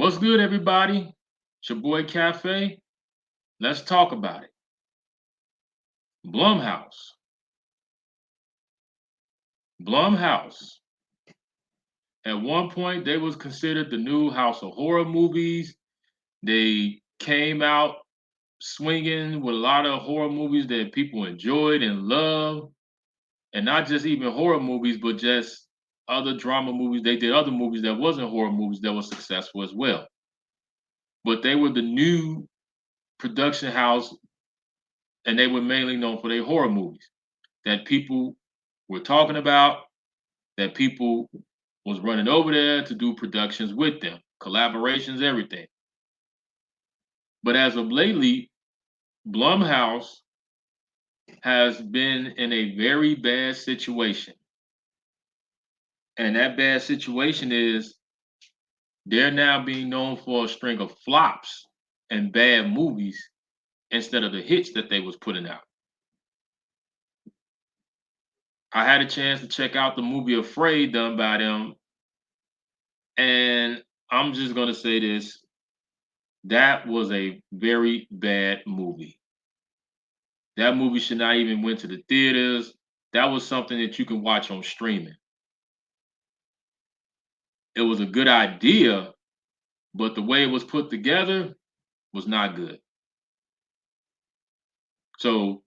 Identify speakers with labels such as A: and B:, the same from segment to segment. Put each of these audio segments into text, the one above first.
A: What's good, everybody? It's your boy Cafe. Let's talk about it. Blumhouse. Blumhouse. At one point, they was considered the new house of horror movies. They came out swinging with a lot of horror movies that people enjoyed and loved, and not just even horror movies, but just other drama movies. They did other movies that wasn't horror movies that were successful as well. But they were the new production house, and they were mainly known for their horror movies that people were talking about, that people was running over there to do productions with them, collaborations, everything. But as of lately, Blumhouse has been in a very bad situation. And that bad situation is they're now being known for a string of flops and bad movies instead of the hits that they was putting out. I had a chance to check out the movie Afraid done by them, and I'm just gonna say this. That was a very bad movie. That movie should not even went to the theaters. That was something that you can watch on streaming. It was a good idea, but the way it was put together was not good. So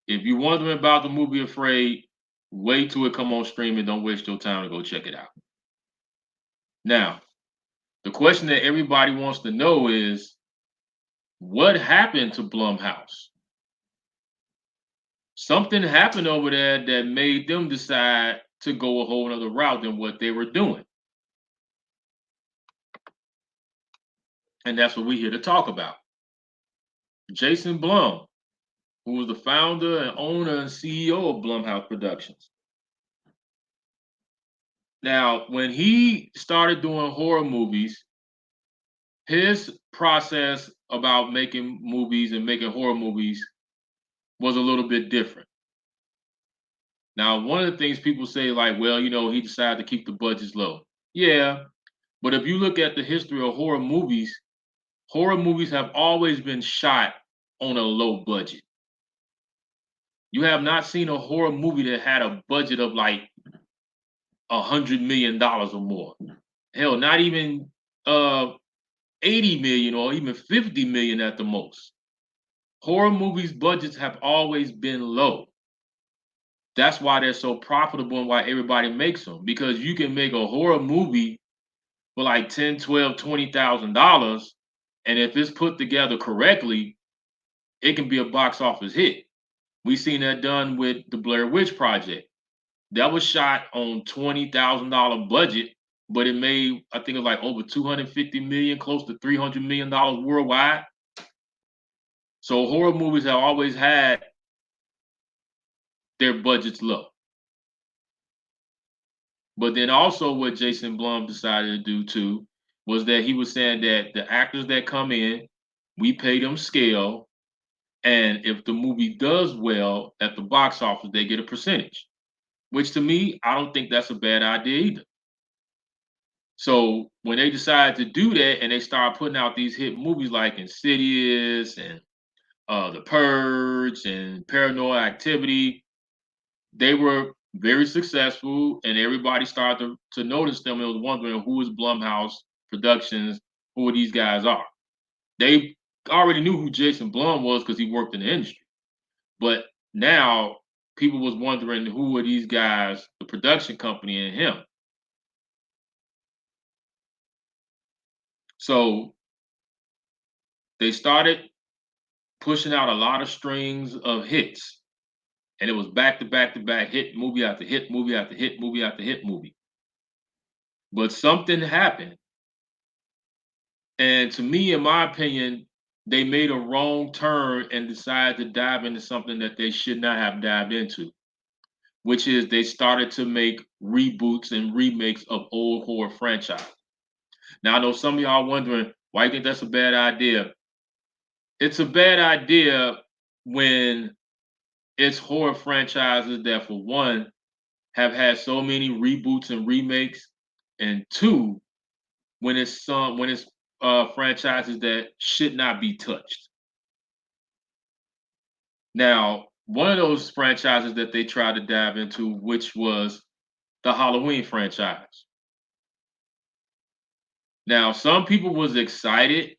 A: if you're wondering about the movie Afraid, wait till it come on streaming. Don't waste your time to go check it out. Now, the question that everybody wants to know is what happened to Blumhouse? Something happened over there that made them decide to go a whole other route than what they were doing. And that's what we're here to talk about. Jason Blum, who was the founder and owner and CEO of Blumhouse Productions. Now, when he started doing horror movies, his process about making movies and making horror movies was a little bit different. Now, one of the things people say, like, well, he decided to keep the budgets low. Yeah, but if you look at the history of horror movies have always been shot on a low budget. You have not seen a horror movie that had a budget of like $100 million or more. Hell, not even 80 million or even 50 million at the most. Horror movies budgets have always been low. That's why they're so profitable and why everybody makes them. Because you can make a horror movie for like 10, 12, $20,000, and if it's put together correctly, it can be a box office hit. We seen that done with the Blair Witch Project. That was shot on $20,000 budget, but it made, I think it was like over 250 million, close to $300 million worldwide. So horror movies have always had their budgets low. But then also what Jason Blum decided to do too was that he was saying that the actors that come in, we pay them scale, and if the movie does well at the box office, they get a percentage. Which to me, I don't think that's a bad idea either. So when they decided to do that and they started putting out these hit movies like Insidious and The Purge and Paranormal Activity, they were very successful and everybody started to notice them and was wondering who is Blumhouse Productions, who these guys are. They already knew who Jason Blum was because he worked in the industry. But now people was wondering who are these guys, the production company and him. So they started pushing out a lot of strings of hits. And it was back to back to back hit movie after hit movie after hit movie after hit movie. But something happened. And to me, in my opinion, they made a wrong turn and decided to dive into something that they should not have dived into, which is they started to make reboots and remakes of old horror franchise. Now, I know some of y'all wondering why you think that's a bad idea. It's a bad idea when it's horror franchises that, for one, have had so many reboots and remakes, and two, when it's franchises that should not be touched. Now, one of those franchises that they tried to dive into, which was the Halloween franchise. Now, some people was excited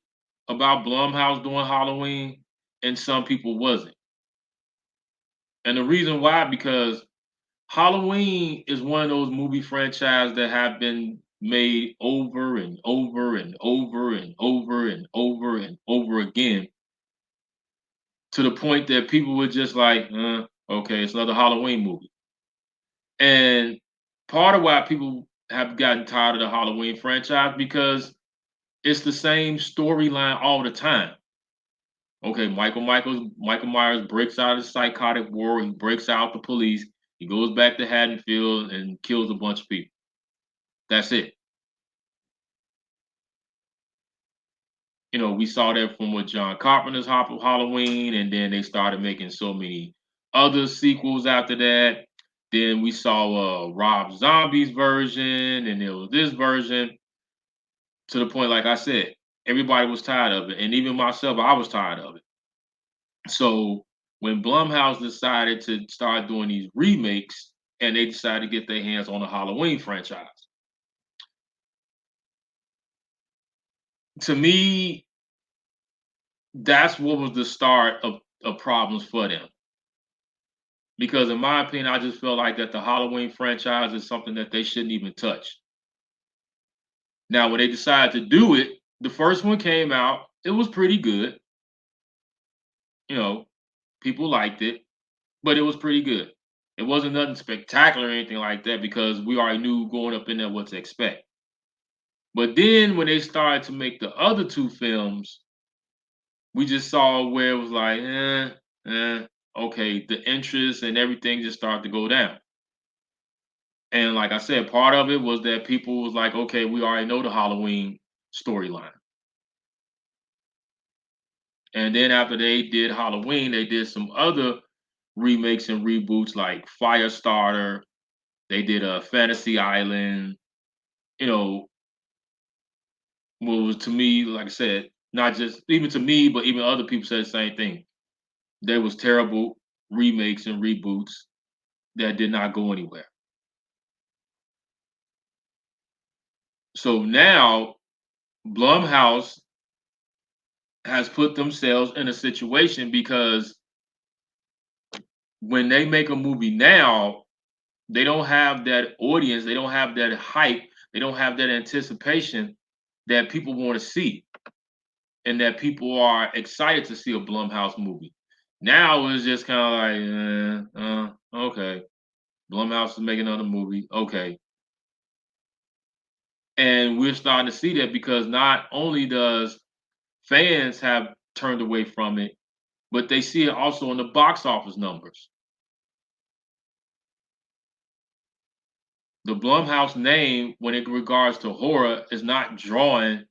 A: about Blumhouse doing Halloween, and some people wasn't. And the reason why, because Halloween is one of those movie franchises that have been made over and over and over and over and over and over again, to the point that people were just like, okay, it's another Halloween movie. And part of why people have gotten tired of the Halloween franchise, because it's the same storyline all the time. Okay, Michael Myers breaks out of the psychotic ward. He breaks out the police. He goes back to Haddonfield and kills a bunch of people. That's it. We saw that from what John Carpenter's Halloween, and then they started making so many other sequels after that. Then we saw Rob Zombie's version, and there was this version, to the point, like I said, everybody was tired of it, and even myself, I was tired of it. So when Blumhouse decided to start doing these remakes, and they decided to get their hands on the Halloween franchise, to me, that's what was the start of problems for them. Because in my opinion, I just feel like that the Halloween franchise is something that they shouldn't even touch. Now, when they decided to do it, the first one came out, it was pretty good. You know, people liked it, but it was pretty good. It wasn't nothing spectacular or anything like that, because we already knew going up in there what to expect. But then when they started to make the other two films, we just saw where it was like, okay, the interest and everything just started to go down. And like I said, part of it was that people was like, okay, we already know the Halloween storyline. And then after they did Halloween, they did some other remakes and reboots like Firestarter. They did a Fantasy Island. You know, what was, to me, like I said, not just even to me, but even other people said the same thing. There was terrible remakes and reboots that did not go anywhere. So now Blumhouse has put themselves in a situation, because when they make a movie now, they don't have that audience, they don't have that hype, they don't have that anticipation that people want to see, and that people are excited to see a Blumhouse movie. Now it's just kind of like, okay, Blumhouse is making another movie, okay. And we're starting to see that, because not only does fans have turned away from it, but they see it also in the box office numbers. The Blumhouse name, when it regards to horror, is not drawing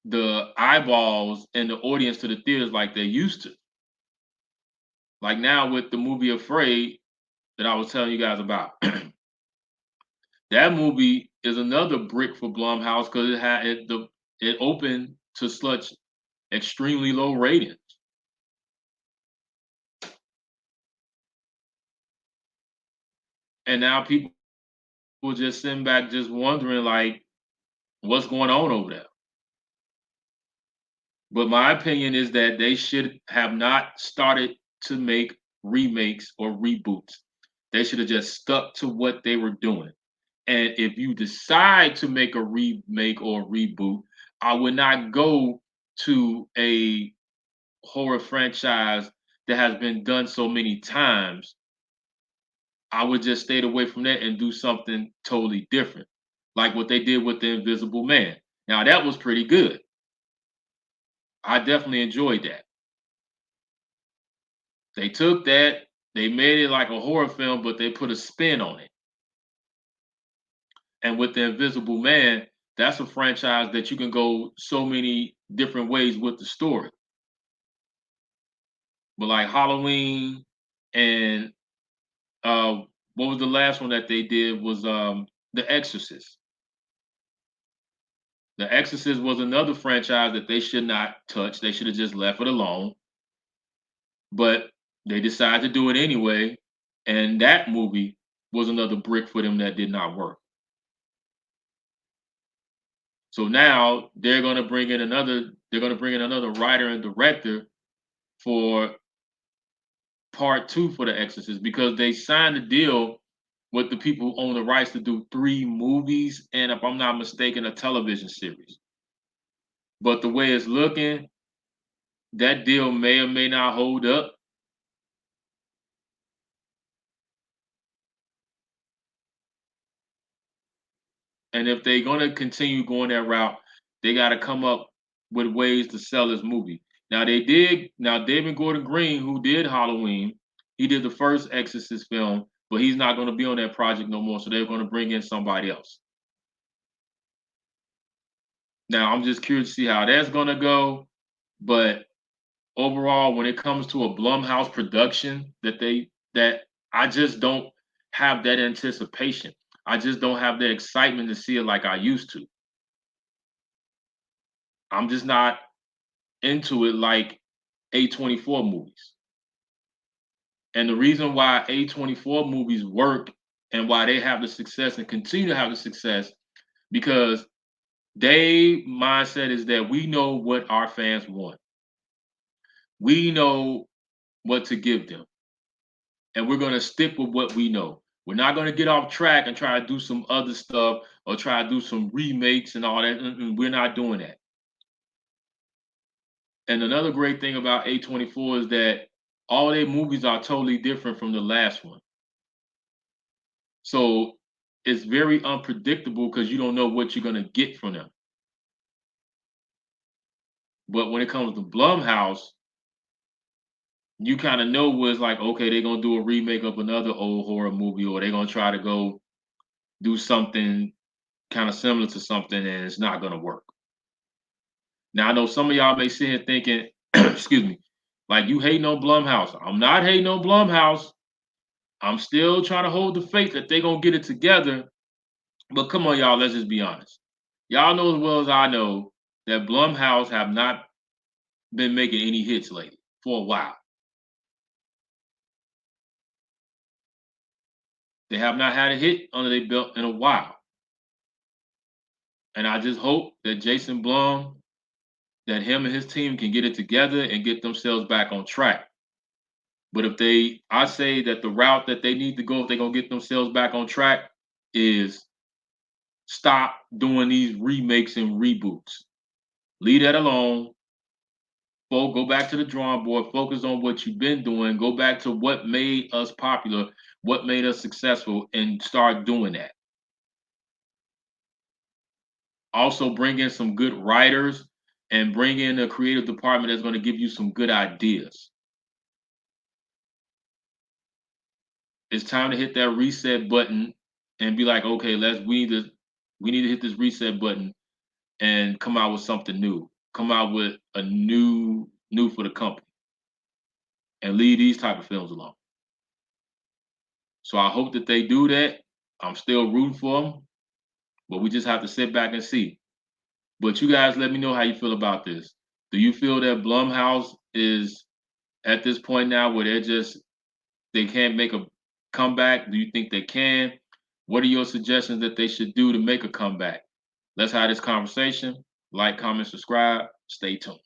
A: the eyeballs and the audience to the theaters like they used to. Like now with the movie Afraid that I was telling you guys about. That movie is another brick for Blumhouse, because it opened to such extremely low ratings. And now people just sitting back just wondering, like, what's going on over there. But my opinion is that they should have not started to make remakes or reboots. They should have just stuck to what they were doing. And if you decide to make a remake or reboot, I would not go to a horror franchise that has been done so many times. I would just stay away from that and do something totally different, like what they did with The Invisible Man. Now, that was pretty good. I definitely enjoyed that. They took that, they made it like a horror film, but they put a spin on it. And with The Invisible Man, that's a franchise that you can go so many different ways with the story. But like Halloween and uh what was the last one that they did was The Exorcist. The Exorcist was another franchise that they should not touch. They should have just left it alone. But they decided to do it anyway, and that movie was another brick for them that did not work. So now they're gonna bring in another writer and director for part two for The Exorcist because they signed a deal with the people who own the rights to do 3 movies and, if I'm not mistaken, a television series. But the way it's looking, that deal may or may not hold up. And if they're gonna continue going that route, they gotta come up with ways to sell this movie. Now they did. Now David Gordon Green, who did Halloween, he did the first Exorcist film, but he's not going to be on that project no more. So they're going to bring in somebody else. Now I'm just curious to see how that's going to go. But overall, when it comes to a Blumhouse production, that I just don't have that anticipation. I just don't have that excitement to see it like I used to. I'm just not into it like A24 movies. And the reason why A24 movies work and why they have the success and continue to have the success because they mindset is that we know what our fans want. We know what to give them. And we're going to stick with what we know. We're not going to get off track and try to do some other stuff or try to do some remakes and all that. We're not doing that. And another great thing about A24 is that all their movies are totally different from the last one. So it's very unpredictable because you don't know what you're going to get from them. But when it comes to Blumhouse, you kind of know what's like, okay, they're going to do a remake of another old horror movie, or they're going to try to go do something kind of similar to something, and it's not going to work. Now, I know some of y'all may sit here thinking, excuse me, like you hating on Blumhouse. I'm not hating on Blumhouse. I'm still trying to hold the faith that they're going to get it together. But come on, y'all, let's just be honest. Y'all know as well as I know that Blumhouse have not been making any hits lately for a while. They have not had a hit under their belt in a while. And I just hope that Jason Blum, that him and his team can get it together and get themselves back on track. But I say that the route that they need to go if they're going to get themselves back on track is stop doing these remakes and reboots. Leave that alone. Go back to the drawing board, focus on what you've been doing, go back to what made us popular, what made us successful, and start doing that. Also, bring in some good writers and bring in a creative department that's going to give you some good ideas. It's time to hit that reset button and be like, okay, we need to hit this reset button and come out with something new. Come out with a new for the company and leave these type of films alone. So I hope that they do that. I'm still rooting for them, but we just have to sit back and see. But you guys let me know how you feel about this. Do you feel that Blumhouse is at this point now where they can't make a comeback? Do you think they can? What are your suggestions that they should do to make a comeback? Let's have this conversation. Like, comment, subscribe. Stay tuned.